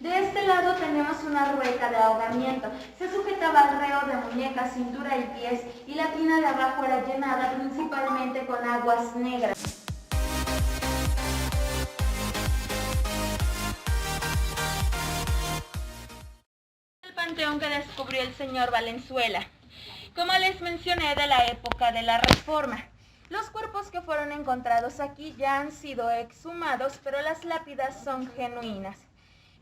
De este lado tenemos una rueca de ahogamiento. Se sujetaba al reo de muñeca, cintura y pies, y la tina de abajo era llenada principalmente con aguas negras. El panteón que descubrió el señor Valenzuela. Como les mencioné, de la época de la Reforma. Los cuerpos que fueron encontrados aquí ya han sido exhumados, pero las lápidas son genuinas.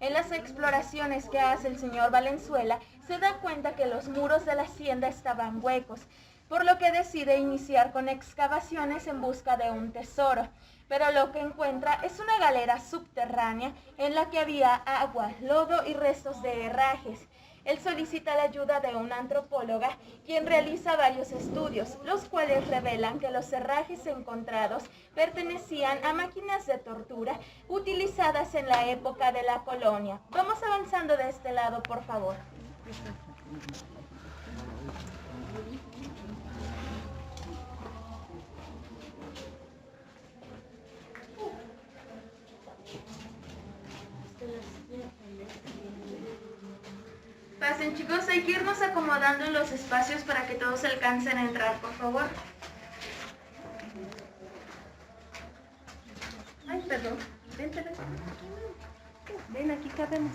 En las exploraciones que hace el señor Valenzuela, se da cuenta que los muros de la hacienda estaban huecos, por lo que decide iniciar con excavaciones en busca de un tesoro. Pero lo que encuentra es una galera subterránea en la que había agua, lodo y restos de herrajes. Él solicita la ayuda de una antropóloga, quien realiza varios estudios, los cuales revelan que los herrajes encontrados pertenecían a máquinas de tortura utilizadas en la época de la colonia. Vamos avanzando de este lado, por favor. Pasen, chicos, hay que irnos acomodando en los espacios para que todos alcancen a entrar, por favor. Ay, perdón. Vente. Ven, aquí cabemos.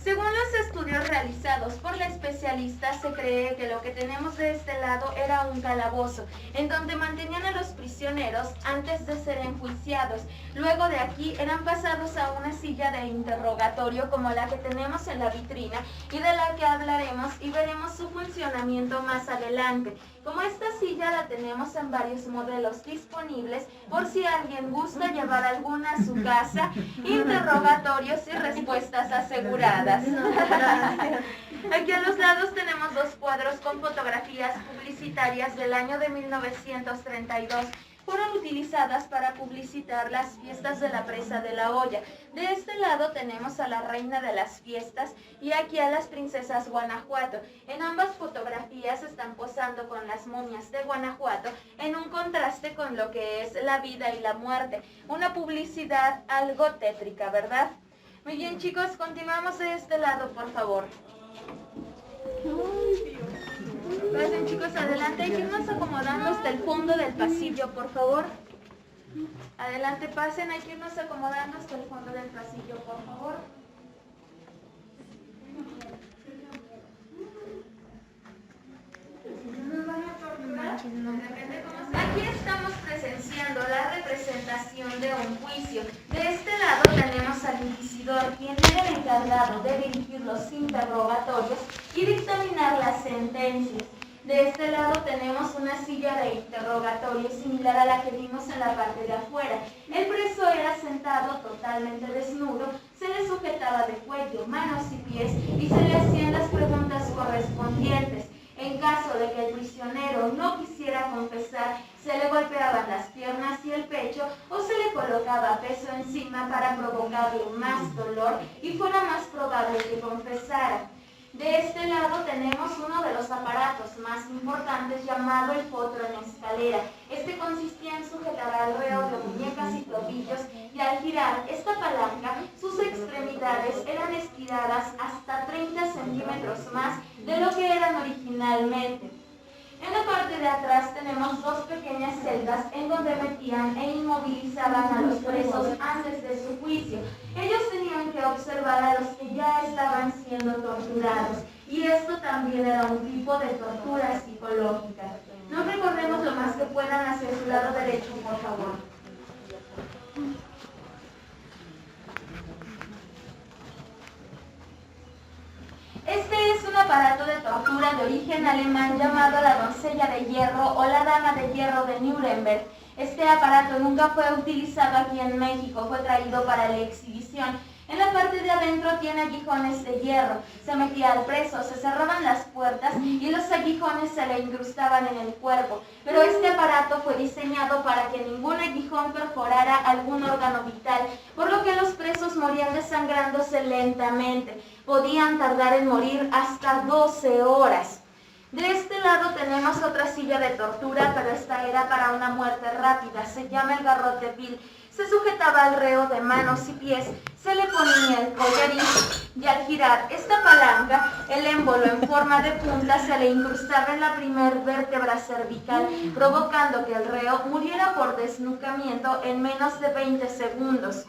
Según los estudios realizados por la especialista, se cree que lo que tenemos de este lado era un calabozo, en donde mantenían a los prisioneros antes de ser enjuiciados. Luego de aquí eran pasados a una silla de interrogatorio como la que tenemos en la vitrina y de la que hablaremos y veremos su funcionamiento más adelante. Como esta silla la tenemos en varios modelos disponibles, por si alguien gusta llevar alguna a su casa, interrogatorios y respuestas aseguradas. Aquí a los lados tenemos dos cuadros con fotografías publicitarias del año de 1932. Fueron utilizadas para publicitar las fiestas de la presa de la olla. De este lado tenemos a la reina de las fiestas y aquí a las princesas Guanajuato. En ambas fotografías están posando con las momias de Guanajuato en un contraste con lo que es la vida y la muerte. Una publicidad algo tétrica, ¿verdad? Muy bien, chicos, continuamos de este lado, por favor. Pasen, chicos, adelante. Hay que irnos acomodando hasta el fondo del pasillo, por favor. Adelante, pasen. Hay que irnos acomodando hasta el fondo del pasillo, por favor. Aquí estamos presenciando la representación de un juicio. De este lado tenemos al inquisidor, quien era el encargado de dirigir los interrogatorios y dictaminar las sentencias. De este lado tenemos una silla de interrogatorio similar a la que vimos en la parte de afuera. El preso era sentado totalmente desnudo, se le sujetaba de cuello, manos y pies y se le hacían las preguntas correspondientes. En caso de que el prisionero no quisiera confesar, se le golpeaban las piernas y el pecho o se le colocaba peso encima para provocarle más dolor y fuera más probable que confesara. De este lado tenemos uno de los aparatos más importantes llamado el potro en escalera. Este consistía en sujetar al reo de muñecas y tobillos y al girar esta palanca, sus extremidades eran estiradas hasta 30 centímetros más de lo que eran originalmente. En la parte de atrás tenemos dos pequeñas celdas en donde metían e inmovilizaban a los presos antes de su juicio. Ellos tenían que observar a los que ya estaban siendo torturados y esto también era un tipo de tortura psicológica. No recordemos lo más que puedan hacia su lado derecho, por favor. Este es un aparato de tortura de origen alemán llamado la doncella de hierro o la dama de hierro de Nuremberg. Este aparato nunca fue utilizado aquí en México, fue traído para la exhibición. En la parte de adentro tiene aguijones de hierro. Se metía al preso, se cerraban las puertas y los aguijones se le incrustaban en el cuerpo. Pero este aparato fue diseñado para que ningún aguijón perforara algún órgano vital, por lo que los presos morían desangrándose lentamente. Podían tardar en morir hasta 12 horas. De este lado tenemos otra silla de tortura, pero esta era para una muerte rápida. Se llama el garrote vil. Se sujetaba al reo de manos y pies, se le ponía el collarín y al girar esta palanca, el émbolo en forma de punta se le incrustaba en la primer vértebra cervical, provocando que el reo muriera por desnucamiento en menos de 20 segundos.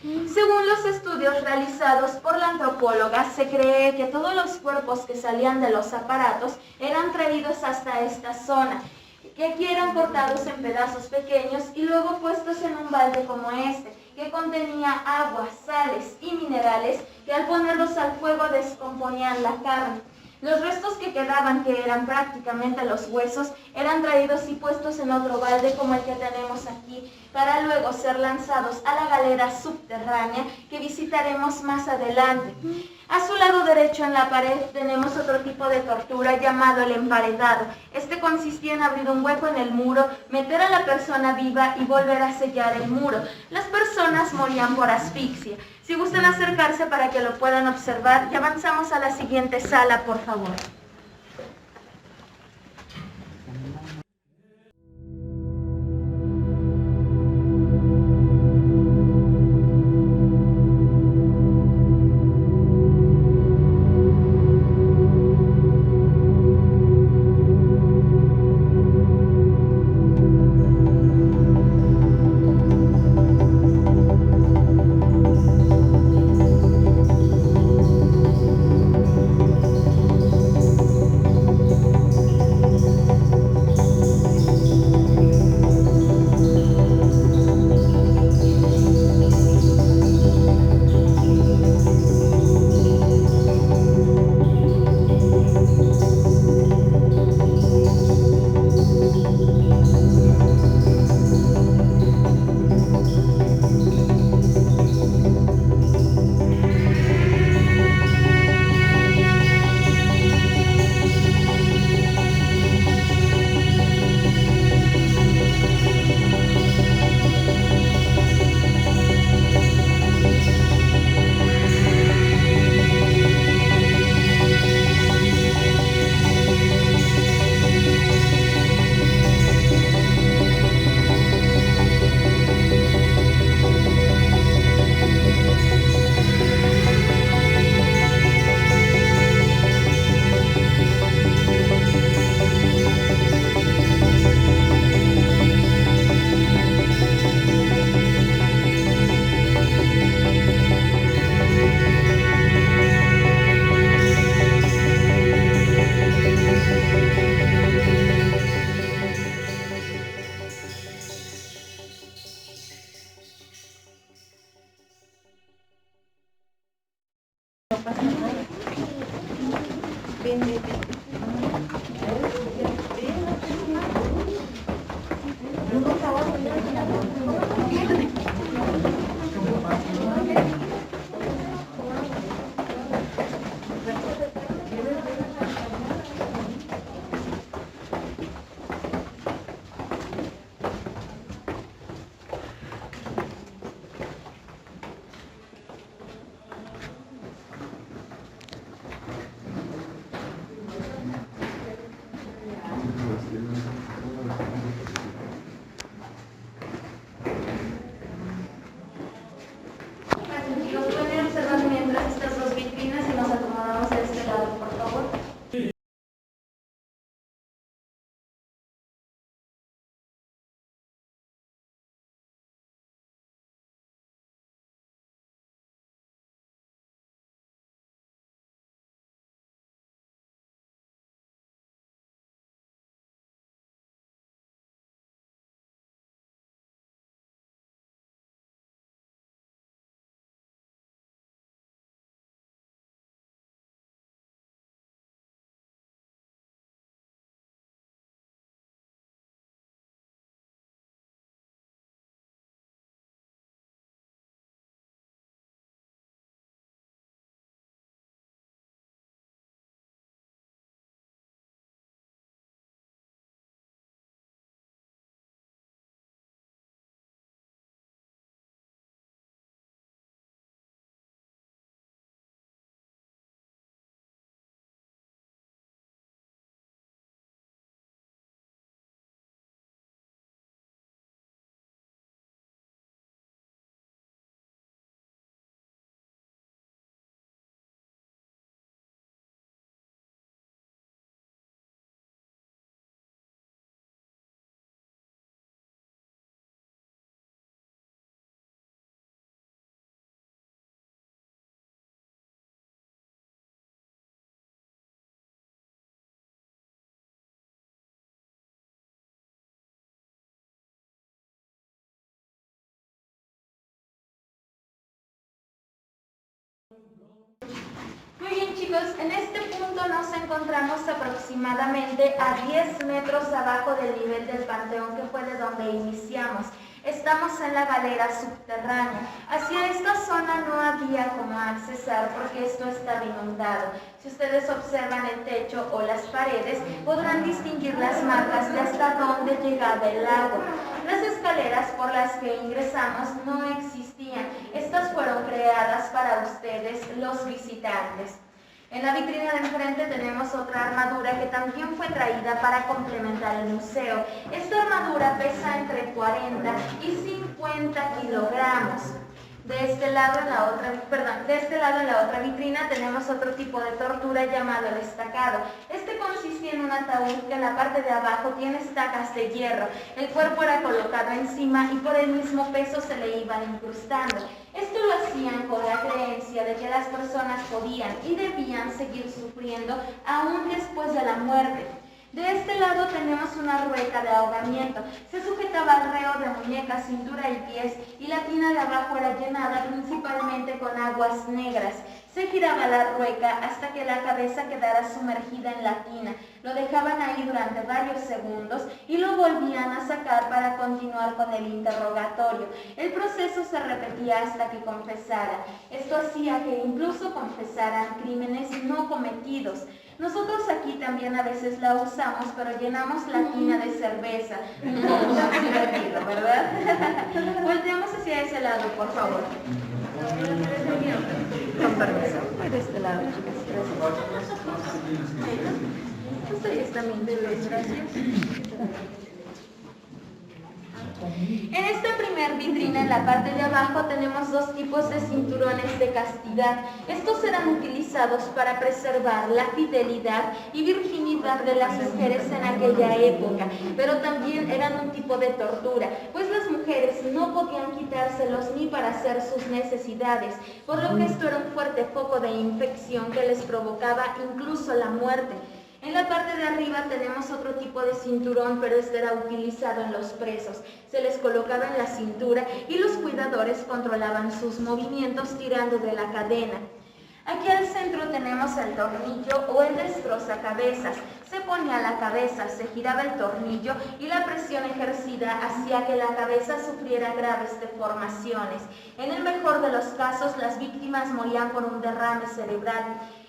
Según los estudios realizados por la antropóloga, se cree que todos los cuerpos que salían de los aparatos eran traídos hasta esta zona, que aquí eran cortados en pedazos pequeños y luego puestos en un balde como este, que contenía agua, sales y minerales que al ponerlos al fuego descomponían la carne. Los restos que quedaban, que eran prácticamente los huesos, eran traídos y puestos en otro balde como el que tenemos aquí, para luego ser lanzados a la galera subterránea que visitaremos más adelante. A su lado derecho en la pared tenemos otro tipo de tortura llamado el emparedado. Este consistía en abrir un hueco en el muro, meter a la persona viva y volver a sellar el muro. Las personas morían por asfixia. Si gustan acercarse para que lo puedan observar, y avanzamos a la siguiente sala, por favor. Muy bien, chicos, en este punto nos encontramos aproximadamente a 10 metros abajo del nivel del panteón, que fue de donde iniciamos. Estamos en la galera subterránea. Hacia esta zona no había cómo accesar porque esto estaba inundado. Si ustedes observan el techo o las paredes, podrán distinguir las marcas de hasta dónde llegaba el agua. Las escaleras por las que ingresamos no existían. Estas fueron creadas para ustedes, los visitantes. En la vitrina de enfrente tenemos otra armadura que también fue traída para complementar el museo. Esta armadura pesa entre 40 y 50 kilogramos. De este lado en la otra vitrina tenemos otro tipo de tortura llamado el estacado. Este consistía en un ataúd que en la parte de abajo tiene estacas de hierro. El cuerpo era colocado encima y por el mismo peso se le iban incrustando. Esto lo hacían con la creencia de que las personas podían y debían seguir sufriendo aún después de la muerte. De este lado tenemos una rueca de ahogamiento. Se sujetaba al reo de muñecas, cintura y pies, y la tina de abajo era llenada principalmente con aguas negras. Se giraba la rueca hasta que la cabeza quedara sumergida en la tina. Lo dejaban ahí durante varios segundos y lo volvían a sacar para continuar con el interrogatorio. El proceso se repetía hasta que confesara. Esto hacía que incluso confesaran crímenes no cometidos. Nosotros aquí también a veces la usamos, pero llenamos la tina de cerveza. Muy divertido, ¿verdad? Volteamos hacia ese lado, por favor. Con permiso. De este lado, chicas. Gracias. Ustedes también, gracias. En esta primer vitrina, en la parte de abajo, tenemos dos tipos de cinturones de castidad. Estos eran utilizados para preservar la fidelidad y virginidad de las mujeres en aquella época, pero también eran un tipo de tortura, pues las mujeres no podían quitárselos ni para hacer sus necesidades, por lo que esto era un fuerte foco de infección que les provocaba incluso la muerte. En la parte de arriba tenemos otro tipo de cinturón, pero este era utilizado en los presos. Se les colocaba en la cintura y los cuidadores controlaban sus movimientos tirando de la cadena. Aquí al centro tenemos el tornillo o el destrozacabezas. Se ponía la cabeza, se giraba el tornillo y la presión ejercida hacía que la cabeza sufriera graves deformaciones. En el mejor de los casos, las víctimas morían por un derrame cerebral.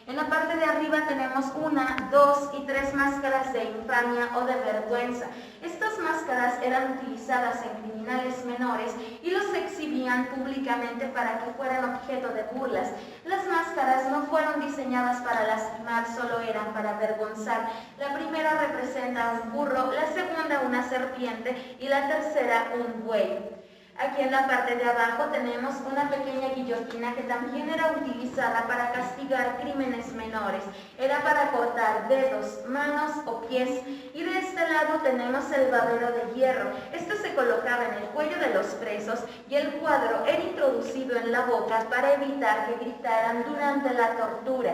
En la parte de arriba tenemos 1, 2 y 3 máscaras de infamia o de vergüenza. Estas máscaras eran utilizadas en criminales menores y los exhibían públicamente para que fueran objeto de burlas. Las máscaras no fueron diseñadas para lastimar, solo eran para avergonzar. La primera representa un burro, la segunda una serpiente y la tercera un buey. Aquí en la parte de abajo tenemos una pequeña guillotina que también era utilizada para castigar crímenes menores. Era para cortar dedos, manos o pies. Y de este lado tenemos el babero de hierro. Este se colocaba en el cuello de los presos y el cuadro era introducido en la boca para evitar que gritaran durante la tortura.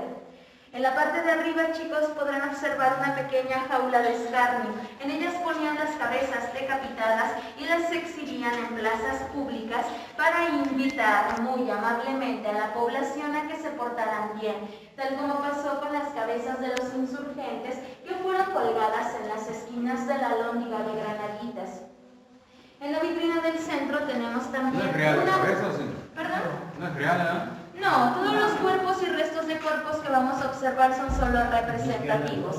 En la parte de arriba, chicos, podrán observar una pequeña jaula de escarnio. En ellas ponían las cabezas decapitadas y las exhibían en plazas públicas para invitar muy amablemente a la población a que se portaran bien, tal como pasó con las cabezas de los insurgentes que fueron colgadas en las esquinas de la Alhóndiga de Granaditas. En la vitrina del centro tenemos también ¿No es real una... la cabeza o sí? ¿Perdón? No es real, ¿no? No, todos los cuerpos y restos de cuerpos que vamos a observar son solo representativos.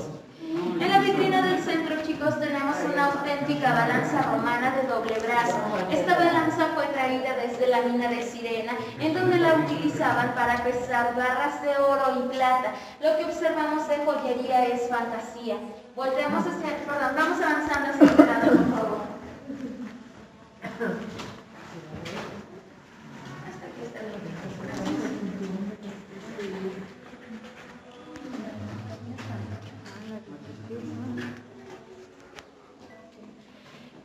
En la vitrina del centro, chicos, tenemos una auténtica balanza romana de doble brazo. Esta balanza fue traída desde la mina de Sirena, en donde la utilizaban para pesar barras de oro y plata. Lo que observamos de joyería es fantasía. Volteamos vamos avanzando hacia el lado, por favor. Hasta aquí está el otro.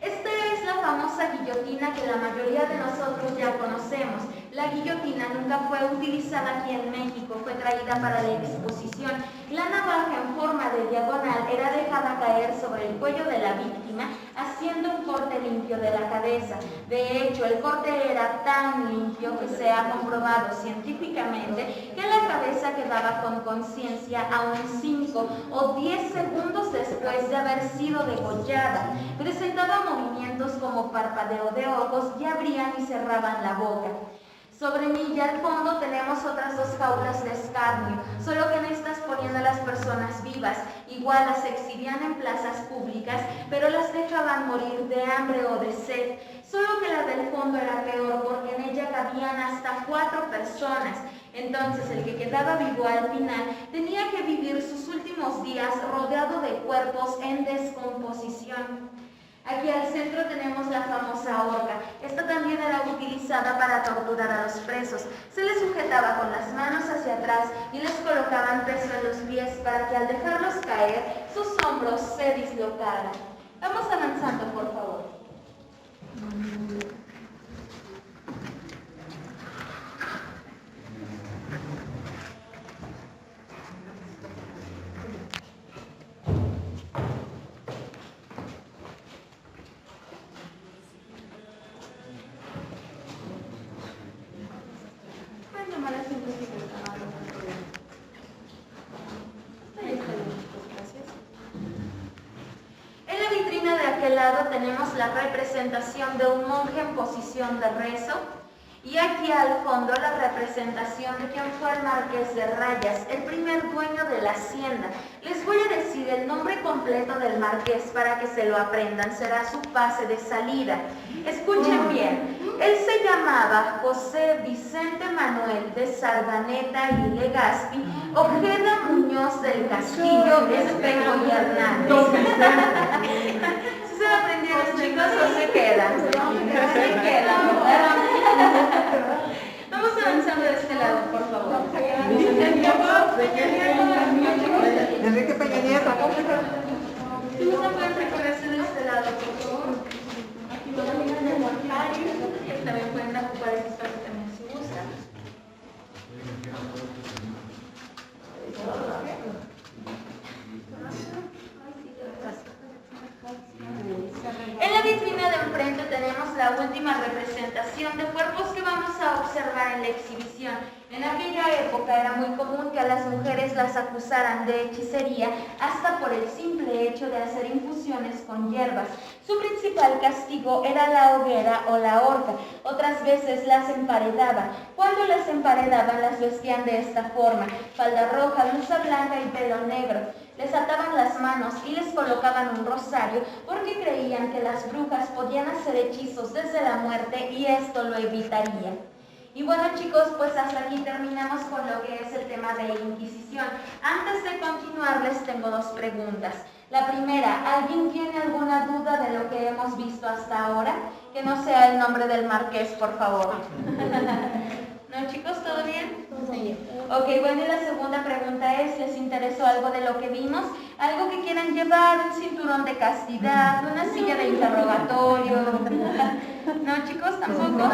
Esta es la famosa guillotina que la mayoría de nosotros ya conocemos. La guillotina nunca fue utilizada aquí en México, fue traída para la exposición. La navaja en forma de diagonal era dejada caer sobre el cuello de la víctima, haciendo un corte limpio de la cabeza. De hecho, el corte era tan limpio que se ha comprobado científicamente que la cabeza quedaba con conciencia aún 5 o 10 segundos después de haber sido degollada. Presentaba movimientos como parpadeo de ojos y abrían y cerraban la boca. Sobre mí y al fondo tenemos otras 2 jaulas de escarnio, solo que en estas ponían a las personas vivas. Igual las exhibían en plazas públicas, pero las dejaban morir de hambre o de sed. Solo que la del fondo era peor porque en ella cabían hasta 4 personas. Entonces el que quedaba vivo al final tenía que vivir sus últimos días rodeado de cuerpos en descomposición. Aquí al centro tenemos la famosa horca. Esta también era utilizada para torturar a los presos. Se les sujetaba con las manos hacia atrás y les colocaban peso en los pies para que al dejarlos caer, sus hombros se dislocaran. Vamos avanzando, por favor. En la vitrina de aquel lado tenemos la representación de un monje en posición de rezo y aquí al fondo la representación de quien fue el Marqués de Rayas, el primer dueño de la hacienda. Les voy a decir el nombre completo del Marqués para que se lo aprendan, será su pase de salida. Escuchen bien, él se llamaba José Vicente Manuel de Sardaneta y Legazpi, Ojeda Muñoz del Castillo, Espejo y Hernández. ¿Sí se lo aprendieron, chicos, o se quedan? Se quedan, ¿verdad? Vamos avanzando de este lado, por favor. Enrique Peña Nieto. Si no pueden recorrerse de este lado, por favor. También pueden ocupar ese espacio también si gustan. En la vitrina de enfrente tenemos la última representación de cuerpos que vamos a observar en la exhibición. En aquella época era muy común que a las mujeres las acusaran de hechicería hasta por el simple hecho de hacer infusiones con hierbas. Su principal castigo era la hoguera o la horca. Otras veces las emparedaban. Cuando las emparedaban las vestían de esta forma: falda roja, blusa blanca y pelo negro. Les ataban las manos y les colocaban un rosario porque creían que las brujas podían hacer hechizos desde la muerte y esto lo evitaría. Y bueno, chicos, pues hasta aquí terminamos con lo que es el tema de Inquisición. Antes de continuar les tengo 2 preguntas. La primera, ¿alguien tiene alguna duda de lo que hemos visto hasta ahora? Que no sea el nombre del marqués, por favor. ¿No, chicos? ¿Todo bien? Sí. Ok, bueno, y la segunda pregunta es, ¿les interesó algo de lo que vimos? ¿Algo que quieran llevar? ¿Un cinturón de castidad? ¿Una silla de interrogatorio? ¿No, chicos? ¿Tampoco?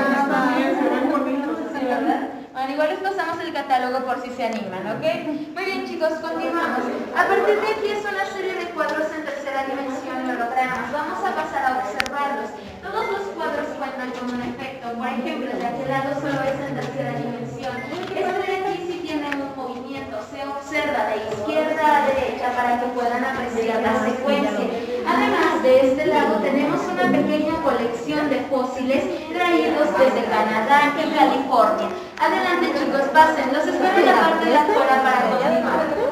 Sí, ¿verdad? Bueno, igual les pasamos el catálogo por si se animan, ¿ok? Muy bien, chicos, continuamos. A partir de aquí es una serie de cuadros en tercera dimensión y hologramas. Vamos a pasar a observarlos. Todos los cuadros cuentan con un efecto. Por ejemplo, el de aquel lado solo es en tercera dimensión. Este de aquí sí tiene un movimiento. Se observa de izquierda a derecha para que puedan apreciar la secuencia. Además, de este lado tenemos una pequeña colección de fósiles traídos desde Canadá y California. Adelante, chicos, pasen. Los espero en la parte de afuera para continuar.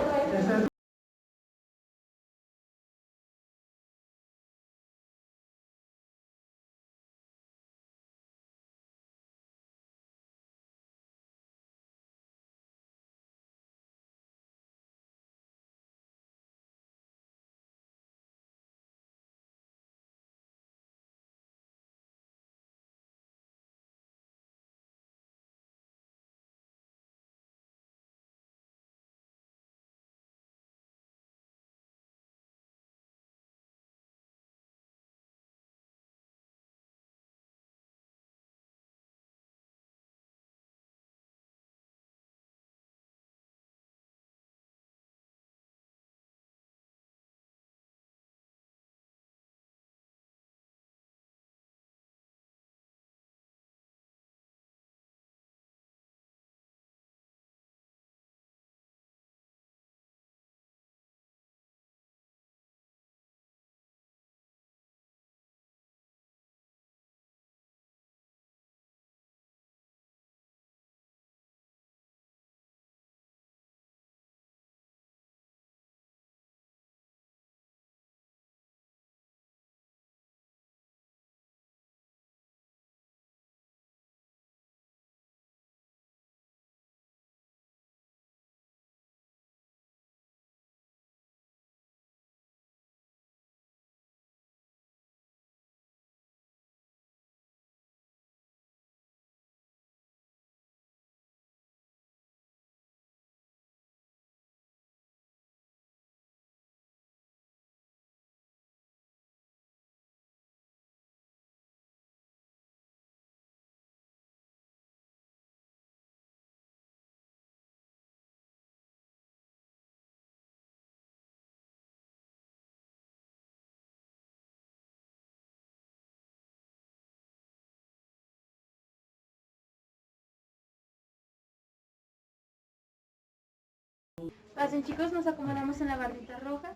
Pasen chicos, nos acomodamos en la bardita roja.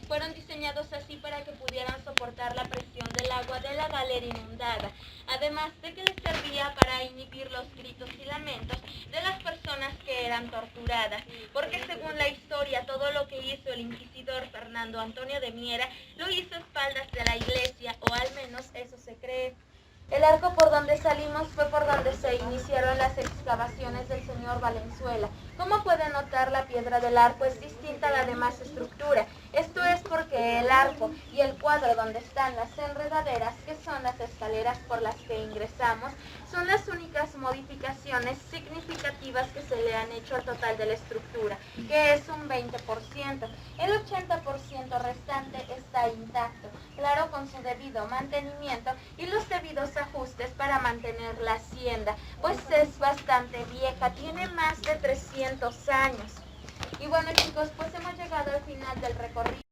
Fueron diseñados así para que pudieran soportar la presión del agua de la galera inundada, además de que les servía para inhibir los gritos y lamentos de las personas que eran torturadas, porque según la historia todo lo que hizo el inquisidor Fernando Antonio de Miera lo hizo a espaldas de la iglesia, o al menos eso se cree. El arco por donde salimos fue por donde se iniciaron las excavaciones del señor Valenzuela. Como pueden notar, la piedra del arco es distinta a la demás estructura. Esto es porque el arco y el cuadro donde están las enredaderas, que son las escaleras por las que ingresamos, son las únicas modificaciones significativas que se le han hecho al total de la estructura, que es un 20%. El 80% restante está intacto, claro, con su debido mantenimiento y los debidos ajustes para mantener la hacienda, pues es bastante vieja, tiene más de 300 años. Y bueno chicos, pues hemos llegado al final del recorrido.